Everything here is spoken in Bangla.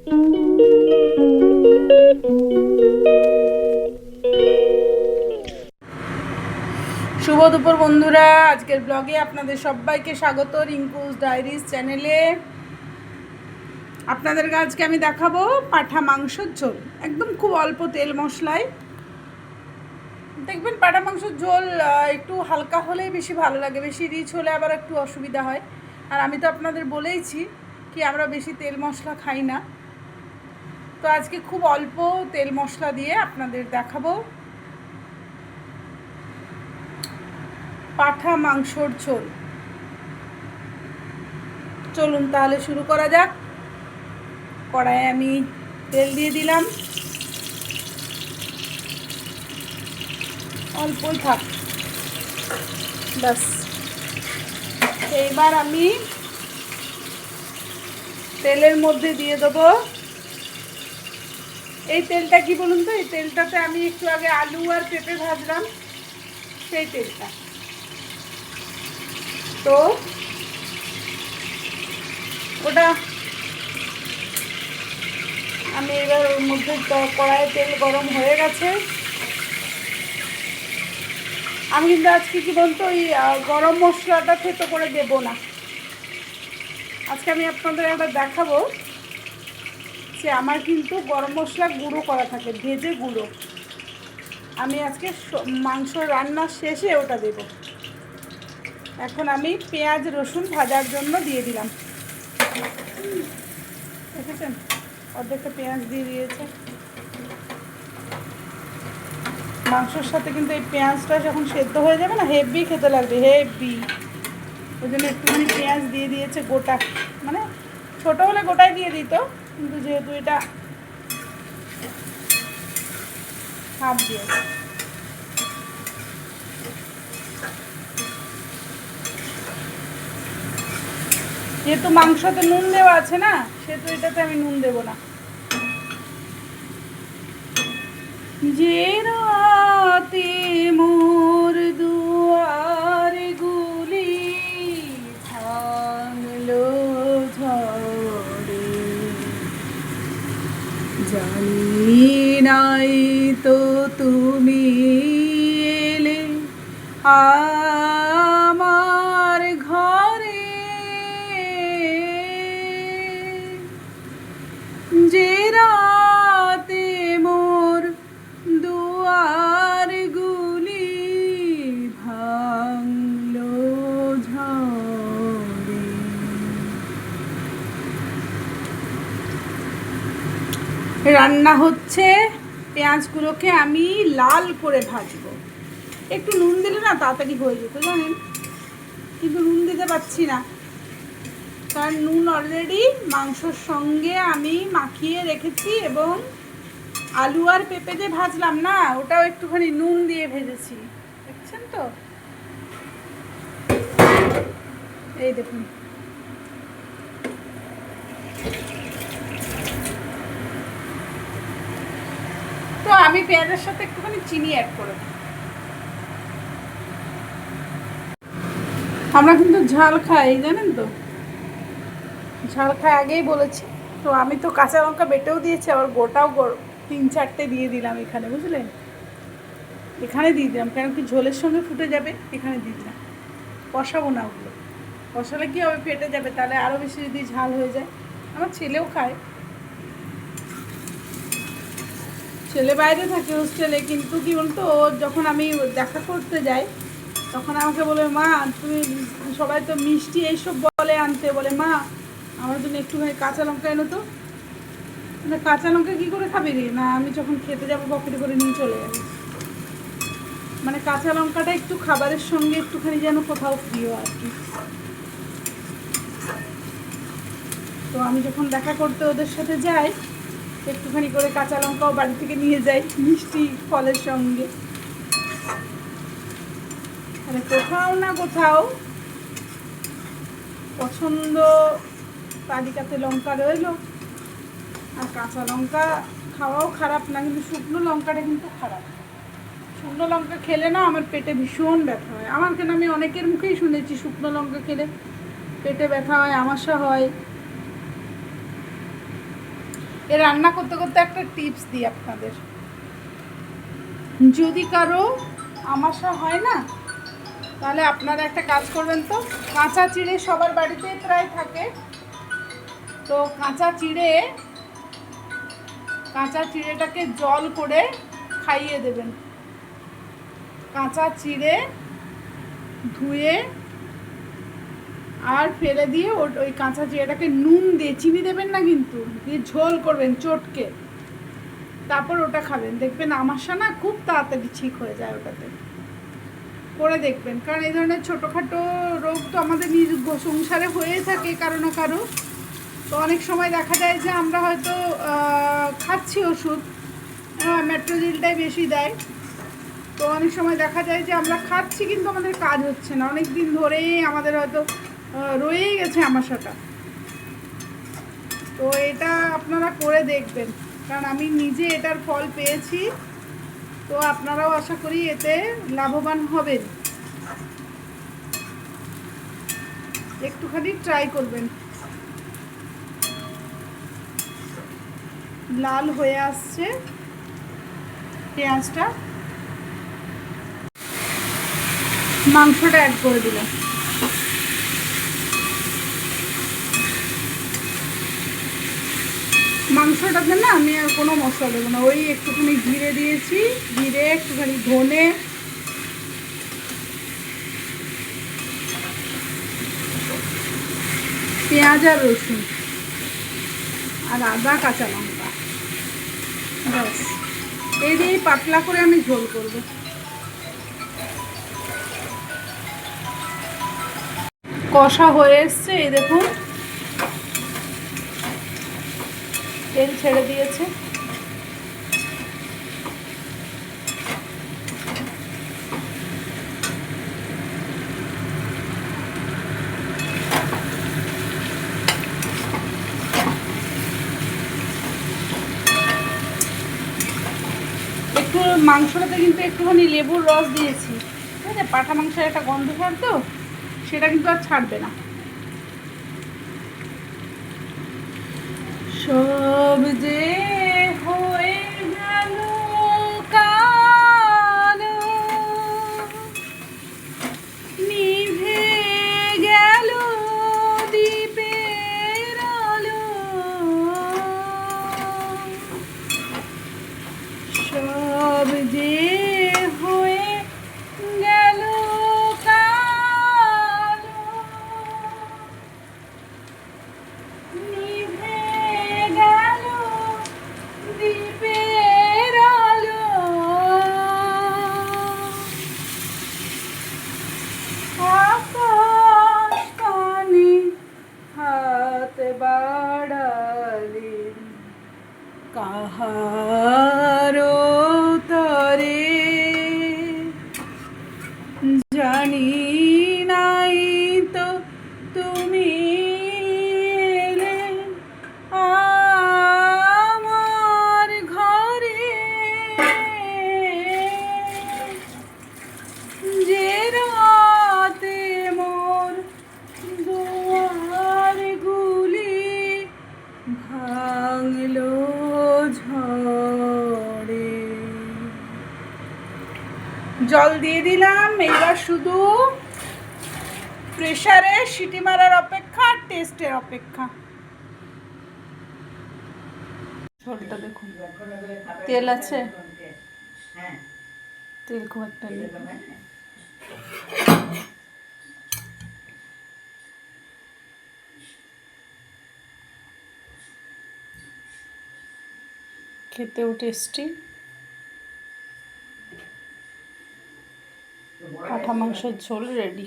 শুভ দুপুর বন্ধুরা, আজকের ব্লগে আপনাদের সবাইকে স্বাগত রিঙ্কুস ডায়েরিজ চ্যানেলে। আপনাদের আজকে আমি দেখাবো পাঁঠা মাংসের ঝোল, একদম খুব অল্প তেল মশলায়। দেখবেন পাঁঠা মাংসের ঝোল একটু হালকা হলেই বেশি ভালো লাগে, বেশি রিচ হলে আবার একটু অসুবিধা হয়। আর আমি তো আপনাদের বলেইছি কি আমরা বেশি তেল মশলা খাই না, তো আজকে খুব অল্প তেল মশলা দিয়ে আপনাদের দেখাবো পাঁঠা মাংসর ঝোল। চলুন তাহলে শুরু করা যাক। কড়াইয়ে আমি তেল দিয়ে দিলাম, অল্পই থাক ব্যাস। এইবার আমি তেলের মধ্যে দিয়ে দেবো, এই তেলটা কি বলুন তো, এই তেলটাতে আমি একটু আগে আলু আর পেঁপে ভাজলাম, সেই তেলটা। তো ওটা আমি এবার ওর মধ্যে, কড়াইয়ে তেল গরম হয়ে গেছে। আমি কিন্তু আজকে কি বলতো ওই গরম মশলাটা থেতো করে দেব না। আজকে আমি আপনাদের একবার দেখাবো যে আমার কিন্তু গরম মশলা গুঁড়ো করা থাকে, ভেজে গুঁড়ো। আমি আজকে মাংস রান্নার শেষে ওটা দেব। এখন আমি পেঁয়াজ রসুন ভাজার জন্য দিয়ে দিলাম, দেখেছেন অর্ধেকটা পেঁয়াজ দিয়ে দিয়েছে। মাংসর সাথে কিন্তু এই পেঁয়াজটা যখন সেদ্ধ হয়ে যাবে না, হেভি খেতে লাগবে, হেভি। ওই জন্য একটুখানি পেঁয়াজ দিয়ে দিয়েছে গোটা, মানে ছোটো হলে গোটাই দিয়ে দিত, কিন্তু যেহেতু এটা হাফ দিয়েছে। যেহেতু মাংসতে নুন দেওয়া আছে না, সেহেতু এটাতে আমি নুন দেব না। যে রাতে মোর দুয়ার গুলি ভাঙলো ঝড়ে, জানি নাই তো তুমি এলে আমার ঘরে, যে রাতে মোর দুয়ার গুলি ভাঙলো ঝড়ে। রান্না হচ্ছে, পেঁয়াজগুলোকে আমি লাল করে ভাজবো। একটু নুন দিলে না তাড়াতাড়ি হয়ে যেত জানেন, কিন্তু নুন দিতে পারছি না, কারণ নুন অলরেডি মাংসর সঙ্গে আমি মাখিয়ে রেখেছি, এবং আলু আর পেঁপে যে ভাজলাম না, ওটাও একটুখানি নুন দিয়ে ভেজেছি, দেখছেন তো। এই দেখুন, তো আমি পেঁয়াজের সাথে একটুখানি চিনি অ্যাড করে দিই। আমরা কিন্তু ঝাল খাই জানেন তো, ঝাল খাই আগেই বলেছি। তো আমি তো কাঁচা লঙ্কা বেটেও দিয়েছি, আবার গোটাও 3-4টে দিয়ে দিলাম এখানে, বুঝলেন। এখানে দিয়ে দিলাম কারণ কি ঝোলের সঙ্গে ফুটে যাবে, এখানে দিয়ে দিলাম। কষাবো না, ওগুলো কষালে কি হবে, ফেটে যাবে, তাহলে আরও বেশি যদি ঝাল হয়ে যায়। আমার ছেলেও খায়, ছেলে বাইরে থাকে হোস্টেলে, কিন্তু কি বলতো ও যখন আমি দেখা করতে যাই তখন আমাকে বলে, মা তুমি, সবাই তো মিষ্টি এইসব বলে আনতে, বলে মা আমার জন্য একটুখানি কাঁচা লঙ্কা এনো তো। না কাঁচা লঙ্কা কী করে খাবি রে, না আমি যখন খেতে যাবো পকেটে করে নিয়ে চলে যাবে। মানে কাঁচা লঙ্কাটা একটু খাবারের সঙ্গে একটুখানি যেন কোথাও প্রিয় আর কি। তো আমি যখন দেখা করতে ওদের সাথে যাই, একটুখানি করে কাঁচা লঙ্কাও বাড়ি থেকে নিয়ে যাই মিষ্টি ফলের সঙ্গে। মানে কোথাও না কোথাও পছন্দ তালিকাতে লঙ্কা রইলো। আর কাঁচা লঙ্কা খাওয়াও খারাপ না, কিন্তু শুকনো লঙ্কাটা কিন্তু খারাপ। শুকনো লঙ্কা খেলে না আমার পেটে ভীষণ ব্যথা হয়। আমার কেন, আমি অনেকের মুখেই শুনেছি শুকনো লঙ্কা খেলে পেটে ব্যথা হয়, আমাশা হয়। এ রান্না করতে করতে একটা টিপস দিই আপনাদের, যদি কারো আমাশা হয় না, তাহলে আপনারা একটা কাজ করবেন তো, কাঁচা চিড়ে সবার বাড়িতে প্রায় থাকে, তো কাঁচা চিড়েটাকে জল করে খাইয়ে দেবেন। কাঁচা চিড়ে ধুয়ে আর ফেলে দিয়ে ওই কাঁচা চিড়েটাকে নুন দিয়ে, চিনি দেবেন না কিন্তু, দিয়ে ঝোল করবেন চটকে, তারপর ওটা খাবেন, দেখবেন আমাশা না খুব তাড়াতাড়ি ঠিক হয়ে যায় ওটাতে। করে দেখবেন, কারণ এই ধরনের ছোটোখাটো রোগ তো আমাদের নিজ সংসারে হয়ে থাকে কারো না কারো। তো অনেক সময় দেখা যায় যে আমরা হয়তো খাচ্ছি ওষুধ, মেট্রোজিলটাই বেশি দেয়, তো অনেক সময় দেখা যায় যে আমরা খাচ্ছি কিন্তু আমাদের কাজ হচ্ছে না, অনেক দিন ধরেই আমাদের হয়তো রয়েই গেছে আমাশাটা। তো এটা আপনারা করে দেখবেন, কারণ আমি নিজে এটার ফল পেয়েছি, তো আপনারাও আশা করি এতে লাভবান হবেন। একটুখানি ট্রাই করবেন। লাল হয়ে আসছে পেঁয়াজটা, মাংসটা অ্যাড করে দিলাম। মাংসটাতে না আমি আর কোনো মশলা দেবো না, ওই একটুখানি জিরে দিয়েছি, জিরে, একটুখানি ধনে, পেঁয়াজ আর রসুন আর আদা, কাঁচা লঙ্কা, ব্যাস। এই দিয়েই পাতলা করে আমি ঝোল করব। কষা হয়ে এসছে, এই দেখুন তেল ছেড়ে দিয়েছে। একটু মাংসটাতে কিন্তু একটুখানি লেবুর রস দিয়েছি, ঠিক আছে, পাঁঠা মাংসের একটা গন্ধ ছাড়তো, সেটা কিন্তু আর ছাড়বে না। সব যে হয়ে গেল কালো, নিভে গেল দ্বীপের আলো, সব যে হয়ে গেল কালো, নিভে গেল দ্বীপের আলো, আকাশ পানে হাত বাড়ালেন, কাহারো তরে জানি নাই তো তুমি এলে আমার ঘরে, যে রাতে মোর দুয়ার গুলি ভাঙলো ঝড়ে। জল দিয়ে দিলাম, এবার শুধু প্রেসারে সিটি মারার অপেক্ষা, টেস্টের অপেক্ষা। ঝোলটা দেখুন, তেল আছে, তেল খুব একটা নেই। খেতেও টেস্টি, পাঁঠা মাংসের ঝোল রেডি।